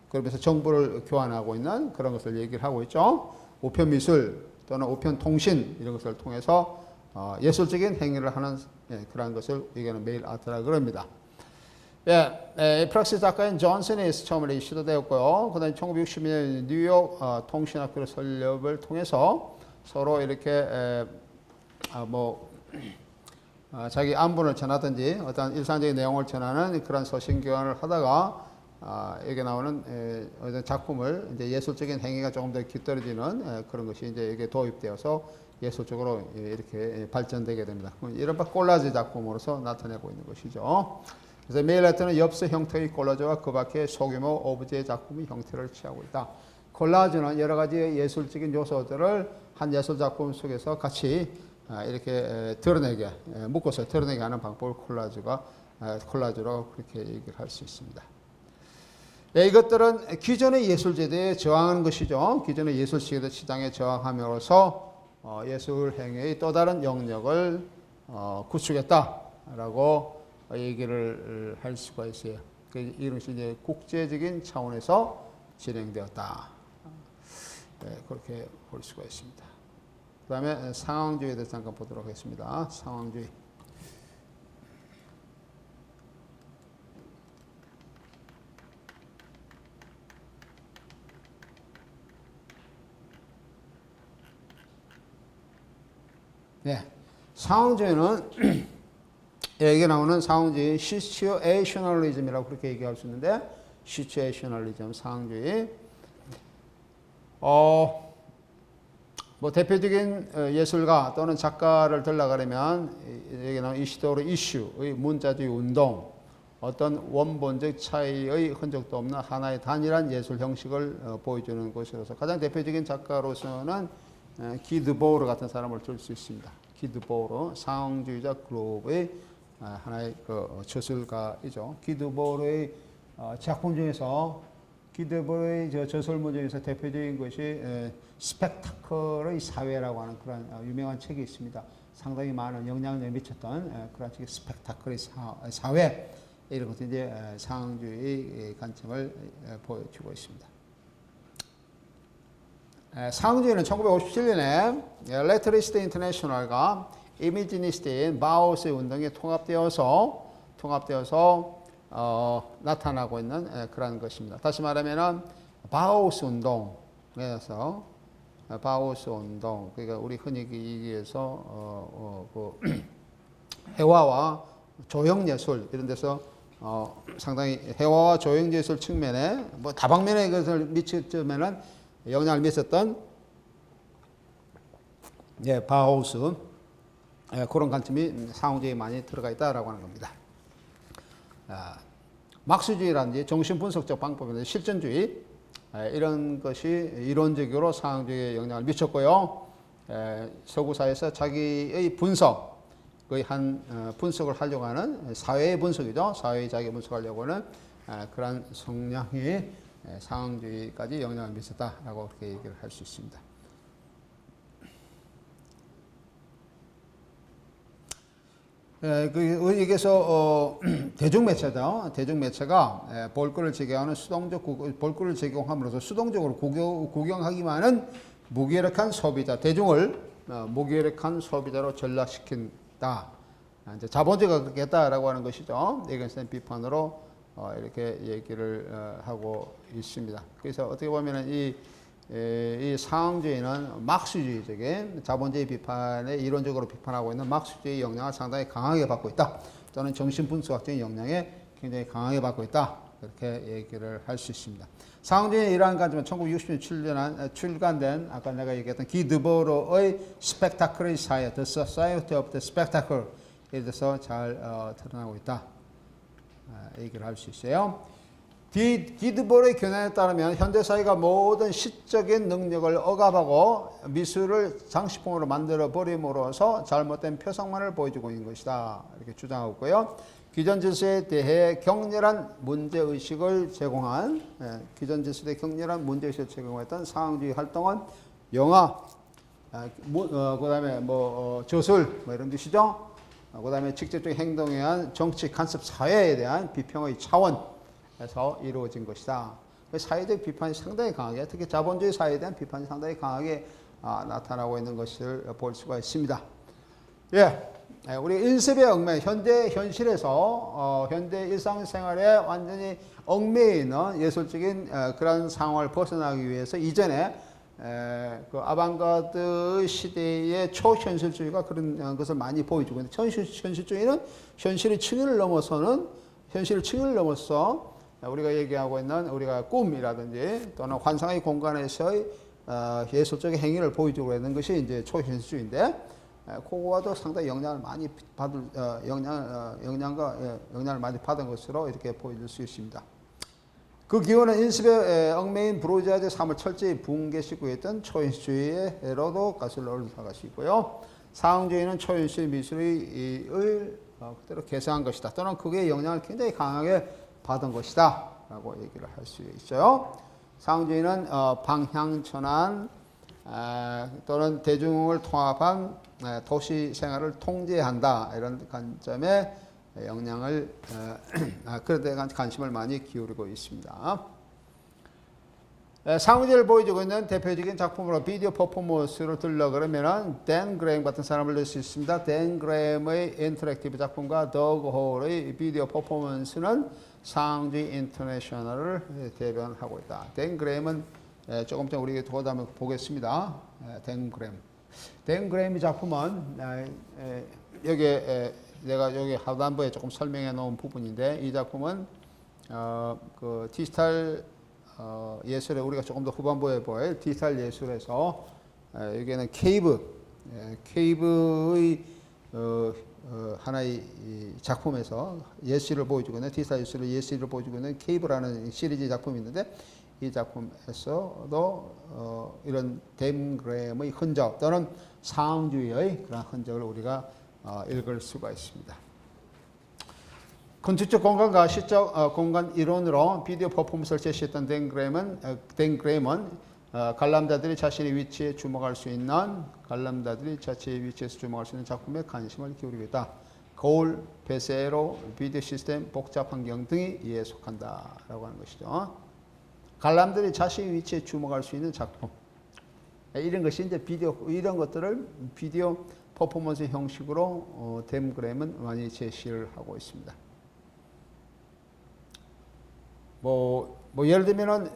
그러면서 정보를 교환하고 있는 그런 것을 얘기를 하고 있죠. 우편 미술 또는 우편 통신 이런 것을 통해서 예술적인 행위를 하는 그런 것을 얘기하는 메일 아트라고 그럽니다. 프락시 작가인 존슨이 처음으로 시도되었고요. 그 다음에 1960년 뉴욕 통신학교 설립을 통해서 서로 이렇게 자기 안부를 전하든지 어떤 일상적인 내용을 전하는 그런 서신 교환을 하다가 여기 나오는 어떤 작품을 이제 예술적인 행위가 조금 더 깃들어지는 그런 것이 이제 여기에 도입되어서 예술적으로 이렇게 발전되게 됩니다. 이른바 콜라지 작품으로서 나타내고 있는 것이죠. 그래서 메일 아트는 엽서 형태의 콜라지와 그 밖에 소규모 오브제 작품의 형태를 취하고 있다. 콜라지는 여러 가지 예술적인 요소들을 한 예술 작품 속에서 같이 이렇게 드러내게, 묶어서 드러내게 하는 방법을 콜라지로 그렇게 얘기를 할 수 있습니다. 이것들은 기존의 예술제도에 저항하는 것이죠. 기존의 예술제도 시장에 저항함으로써 예술 행위의 또 다른 영역을 구축했다라고 얘기를 할 수가 있어요. 이런 것이 이제 국제적인 차원에서 진행되었다. 그렇게 볼 수가 있습니다. 그 다음에 상황주의에 대해서 잠깐 보도록 하겠습니다. 상황주의. 상황주의는 여기 나오는 상황주의 시츄에이셔널리즘이라고 그렇게 얘기할 수 있는데, 시츄에이셔널리즘, 상황주의. 대표적인 예술가 또는 작가를 들러가려면 여기 나오는 이시도르 이슈의 문자주의 운동, 어떤 원본적 차이의 흔적도 없는 하나의 단일한 예술 형식을 보여주는 것이라서 가장 대표적인 작가로서는 기드보르 같은 사람을 들 수 있습니다. 기드보르, 상황주의자 그룹의 하나의 저술가이죠. 기드보르의 작품 중에서 기드보르의 저술문 중에서 대표적인 것이 스펙타클의 사회라고 하는 그런 유명한 책이 있습니다. 상당히 많은 영향력을 미쳤던 그런 책이 스펙타클의 사회, 이런 것이 이제 상황주의 관점을 보여주고 있습니다. 상황주의는 1957년에 레트리스트 인터내셔널과 이미지니스트인 바우스의 운동에 통합되어서 나타나고 있는 그런 것입니다. 다시 말하면 바우스 운동에서 바우스 운동, 그러니까 우리 흔히 얘기해서 해화와 조형 예술 이런 데서 상당히 해화와 조형 예술 측면에 다방면에 것을 미치면은 영향을 미쳤던 바우스, 그런 관점이 상황주의에 많이 들어가 있다라고 하는 겁니다. 막스주의라든지 정신분석적 방법인데 실전주의, 이런 것이 이론적으로 상황주의에 영향을 미쳤고요. 서구사회에서 자기의 분석, 거의 한 분석을 하려고 하는 사회의 분석이죠. 사회의 자기 분석하려고 하는 그런 성향이 상황주의까지 영향을 미쳤다라고 그렇게 얘기를 할 수 있습니다. 여기서 대중매체죠. 대중매체가 볼거리를 제공하는 볼거리를 제공함으로써 수동적으로 구경하기만은 무기력한 소비자, 대중을 무기력한 소비자로 전락시킨다. 이제 자본주의가 그렇게 했다라고 하는 것이죠. 이것은 비판으로 이렇게 얘기를 하고 있습니다. 그래서 어떻게 보면은 이 상황주의는 막스주의적인 자본주의 비판에 이론적으로 비판하고 있는 막스주의 영향을 상당히 강하게 받고 있다. 또는 정신분석학적인 영향에 굉장히 강하게 받고 있다. 그렇게 얘기를 할 수 있습니다. 상황주의의 이러한 관점은 1960년 출간된 아까 내가 얘기했던 기드보르의 스펙타클의 사회, The Society of the Spectacle 에 대해서 잘 드러나고 있다. 얘기를 할 수 있어요. 디드볼의 견해에 따르면 현대사회가 모든 시적인 능력을 억압하고 미술을 장식품으로 만들어 버림으로써 잘못된 표상만을 보여주고 있는 것이다. 이렇게 주장하고 있고요. 기존 질서에 대해 격렬한 문제의식을 제공한 기존 질서에 격렬한 문제의식을 제공했던 상황주의 활동은 영화, 그다음에 저술 이런 뜻이죠. 그다음에 직접적인 행동에 의한 정치 간섭 사회에 대한 비평의 차원에서 이루어진 것이다. 사회적 비판이 상당히 강하게, 특히 자본주의 사회에 대한 비판이 상당히 강하게 나타나고 있는 것을 볼 수가 있습니다. 예. 우리 인습에 얽매여 현대 현실에서 현대 일상생활에 완전히 얽매여 있는 예술적인 그런 상황을 벗어나기 위해서 이전에 그 아방가르드 시대의 초현실주의가 그런 것을 많이 보여주고 있는데, 현실주의는 현실의 층위를 넘어서 우리가 얘기하고 있는 우리가 꿈이라든지 또는 환상의 공간에서의 예술적인 행위를 보여주고 있는 것이 이제 초현실주의인데, 그거와도 상당히 영향을 많이 받을 영향을 많이 받은 것으로 이렇게 보여줄 수 있습니다. 그 기원은 인습에 얽매인 부르주아의 삶을 철저히 붕괴시키고 있던 초현실주의로도 것을 올라갈 수 있고요. 상황주의는 초현실 미술을 그대로 개성한 것이다. 또는 그게 영향을 굉장히 강하게 받은 것이다. 라고 얘기를 할 수 있어요. 상황주의는 방향전환 또는 대중을 통합한 도시 생활을 통제한다. 이런 관점에 영향을 그런 데 관심을 많이 기울이고 있습니다. 상황주의를 보여주고 있는 대표적인 작품으로 비디오 퍼포먼스를 들려 그러면은 댄 그레임 같은 사람을 들 수 있습니다. 댄 그레임의 인터랙티브 작품과 더그 홀의 비디오 퍼포먼스는 상황주의 인터내셔널을 대변하고 있다. 댄 그레임은 조금 전 우리가 더 다음에 보겠습니다. 댄 그레임. 댄 그레임의 작품은 내가 여기 하단부에 조금 설명해 놓은 부분인데, 이 작품은 그 디지털 예술에 우리가 조금 더 후반부에 보일 디지털 예술에서 여기는 케이브의 하나의 작품에서 예시를 보여주고 있는, 디지털 예술의 예시를 보여주고 있는 케이브라는 시리즈 작품이 있는데, 이 작품에서도 이런 댄 그레임의 흔적 또는 상황주의의 그런 흔적을 우리가 읽을 수가 있습니다. 건축적 공간과 시적 공간 이론으로 비디오 퍼포먼스를 제시했던 댄 그레임은 관람자들이 자신의 위치에 주목할 수 있는 작품에 관심을 기울이고 있다. 거울, 배세로, 비디오 시스템, 복잡 환경 등이 이에 속한다라고 하는 것이죠. 관람들이 자신의 위치에 주목할 수 있는 작품, 이런 것이 이제 이런 것들을 비디오 퍼포먼스 형식으로 댄 그레임은 많이 제시를 하고 있습니다. 예를 들면은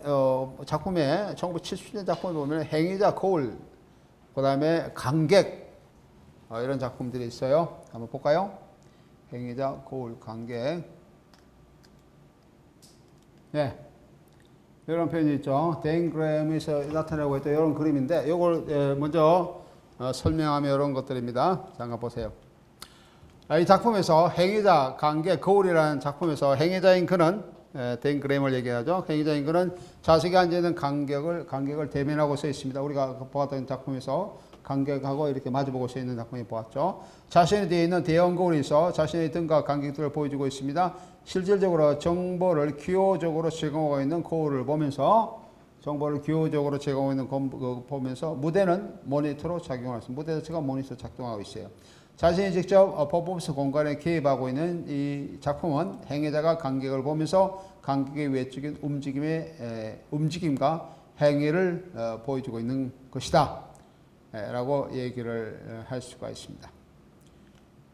작품에 1970년 작품을 보면 행위자, 거울, 그 다음에 관객 이런 작품들이 있어요. 한번 볼까요? 행위자, 거울, 관객. 네. 이런 표현이 있죠. 댄 그레임에서 나타내고 있던 이런 그림인데, 이걸 먼저 설명하면 이런 것들입니다. 잠깐 보세요. 이 작품에서 행위자, 관객, 거울이라는 작품에서 행위자인 그는 댄 그레임을 얘기하죠. 행위자인 그는 좌석에 앉아있는 관객을 대면하고 서 있습니다. 우리가 보았던 작품에서 관객하고 이렇게 마주보고 서 있는 작품이 보았죠. 자신의 뒤에 있는 대형 거울이 있어 자신의 등과 관객들을 보여주고 있습니다. 실질적으로 정보를 기호적으로 제공하고 있는 거울을 보면서 무대는 모니터로 작용하고 있습니다. 무대 자체가 모니터로 작동하고 있어요. 자신이 직접 퍼포먼스 공간에 개입하고 있는 이 작품은 행위자가 관객을 보면서 관객의 외적인 움직임과 행위를 보여주고 있는 것이다 라고 얘기를 할 수가 있습니다.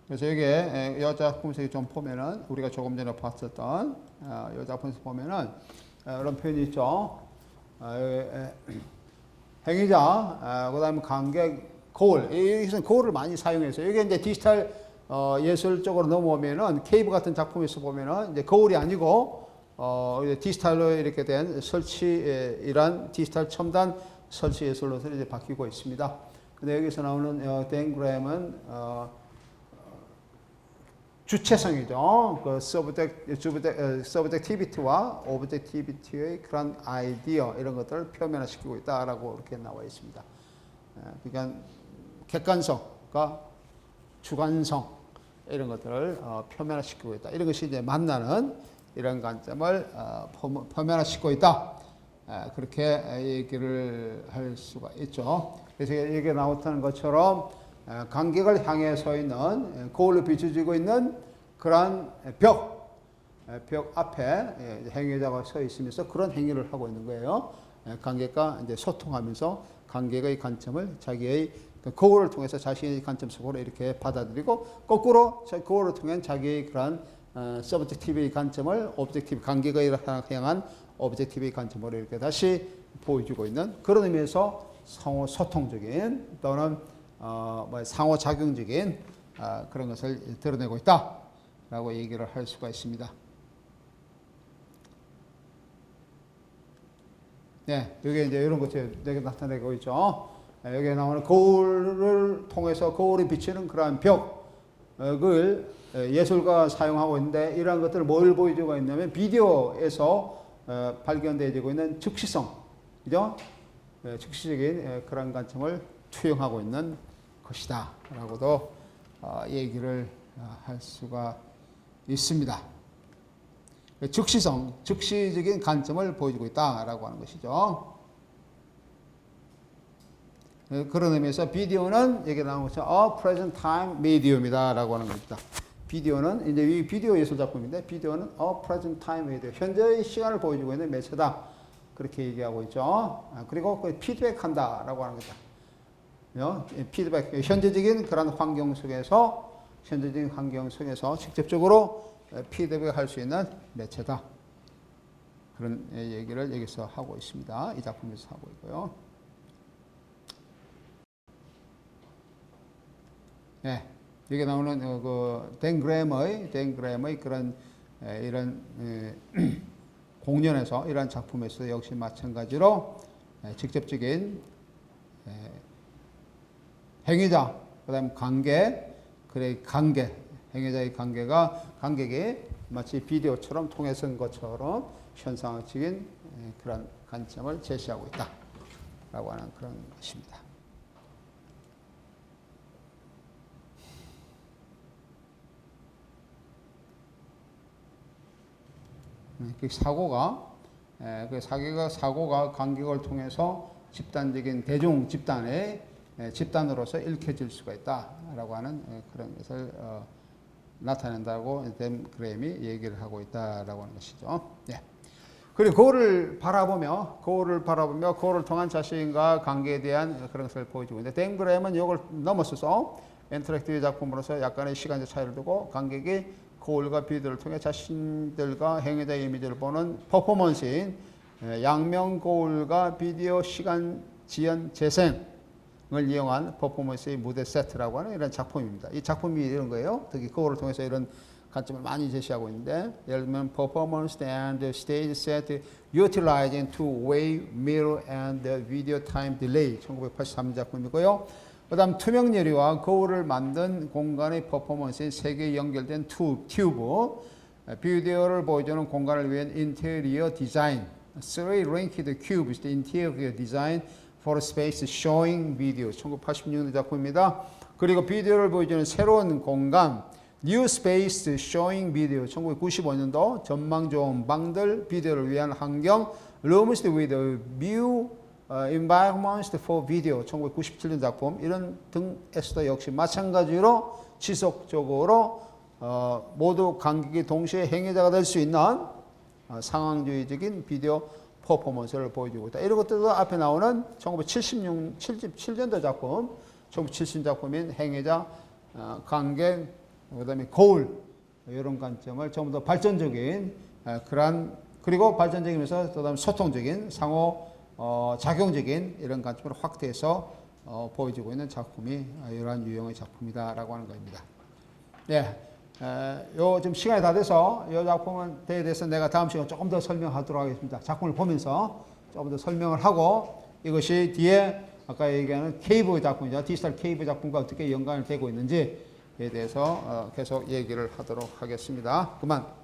그래서 여기에 이 작품에서 좀 보면은 우리가 조금 전에 봤었던 이 작품에서 보면은 이런 표현이 있죠. 행위자, 그 다음에 관객, 거울. 여기서는 거울을 많이 사용해서, 여기 이제 디지털 예술 쪽으로 넘어오면은 케이브 같은 작품에서 보면은 이제 거울이 아니고 디지털로 이렇게 된 설치란 디지털 첨단 설치 예술로 이제 바뀌고 있습니다. 근데 여기서 나오는 댄 그레임은 주체성이죠. 그 서브젝티비티와 오브젝티비티의 그런 아이디어 이런 것들을 표면화시키고 있다라고 이렇게 나와 있습니다. 그러니까 객관성과 주관성 이런 것들을 표면화시키고 있다. 이런 것이 이제 만나는 이런 관점을 표면화시키고 있다. 그렇게 얘기를 할 수가 있죠. 그래서 여기에 나왔다는 것처럼 관객을 향해 서 있는 거울로 비춰지고 있는 그러한 벽 앞에 행위자가 서 있으면서 그런 행위를 하고 있는 거예요. 관객과 이제 소통하면서 관객의 관점을 자기의 거울을 통해서 자신의 관점 속으로 이렇게 받아들이고 거꾸로 거울을 통한 자기의 그런 서브젝티브의 관점을 오브젝티브 관객을 향한 오브젝티브의 관점으로 이렇게 다시 보여주고 있는 그런 의미에서 상호 소통적인 또는 상호작용적인 그런 것을 드러내고 있다라고 얘기를 할 수가 있습니다. 네, 여기 이제 이런 것들이 나타내고 있죠. 여기에 나오는 거울을 통해서 거울이 비치는 그러한 벽을 예술가가 사용하고 있는데 이러한 것들을 뭘 보여주고 있냐면 비디오에서 발견되고 있는 즉시성, 그죠? 즉시적인 그런 관점을 투영하고 있는 것이다 라고도 얘기를 할 수가 있습니다. 즉시성, 즉시적인 관점을 보여주고 있다라고 하는 것이죠. 그런 의미에서 비디오는 여기 나온 것처럼 present time medium이다 라고 하는 겁니다. 비디오는 이제 이 비디오 예술 작품인데 비디오는 present time medium, 현재의 시간을 보여주고 있는 매체다. 그렇게 얘기하고 있죠. 그리고 피드백한다 라고 하는 거죠. 피드백, 현재적인 그런 환경 속에서 직접적으로 피드백할 수 있는 매체다. 그런 얘기를 여기서 하고 있습니다. 이 작품에서 하고 있고요. 네, 여기 나오는 댄 그램의 그런 이런 공연에서 이러한 작품에서 역시 마찬가지로 직접적인 행위자, 그다음 관객, 행위자의 관객이 마치 비디오처럼 통해선 것처럼 현상적인 그런 관점을 제시하고 있다라고 하는 그런 것입니다. 그 사고가 관객을 통해서 집단적인 대중 집단으로서 읽혀질 수가 있다라고 하는 그런 것을 나타낸다고 댄 그램이 얘기를 하고 있다라고 하는 것이죠. 예. 그리고 거울을 바라보며 거울을 통한 자신과 관계에 대한 그런 것을 보여주고 있는데 댄 그램은 이걸 넘어서서 인터랙티브 작품으로서 약간의 시간적 차이를 두고 관객이 거울과 비디오를 통해 자신들과 행위자의 이미지를 보는 퍼포먼스인 양면 거울과 비디오 시간 지연 재생을 이용한 퍼포먼스의 무대 세트라고 하는 이런 작품입니다. 이 작품이 이런 거예요. 특히 거울을 통해서 이런 관점을 많이 제시하고 있는데 예를 들면 Performance and Stage Set Utilizing Two-Way Mirror and Video Time Delay 1983년 작품이고요. 그 다음 투명 유리와 거울을 만든 공간의 퍼포먼스인 세 개 연결된 튜브, 비디오를 보여주는 공간을 위한 인테리어 디자인, Three Linked Cubes, the Interior Design for Space Showing Video 1986년 작품입니다. 그리고 비디오를 보여주는 새로운 공간, New Space Showing Video 1995년도 전망 좋은 방들 비디오를 위한 환경, Rooms with a View Environments for Video 1997년 작품 이런 등에서도 역시 마찬가지로 지속적으로 모두 관객이 동시에 행위자가 될 수 있는 상황주의적인 비디오 퍼포먼스를 보여주고 있다. 이런 것들도 앞에 나오는 1977년도 작품, 1970 작품인 행위자, 관객, 그다음에 거울 이런 관점을 전부 다 발전적인 그러한 그리고 발전적이면서 그다음 소통적인 상호 작용적인 이런 관점을 확대해서 보여주고 있는 작품이 이러한 유형의 작품이다라고 하는 겁니다. 예, 요 지금 시간이 다 돼서 이 작품에 대해서 내가 다음 시간에 조금 더 설명하도록 하겠습니다. 작품을 보면서 조금 더 설명을 하고 이것이 뒤에 아까 얘기하는 케이브 작품이죠. 디지털 케이브 작품과 어떻게 연관이 되고 있는지 대해서 계속 얘기를 하도록 하겠습니다. 그만.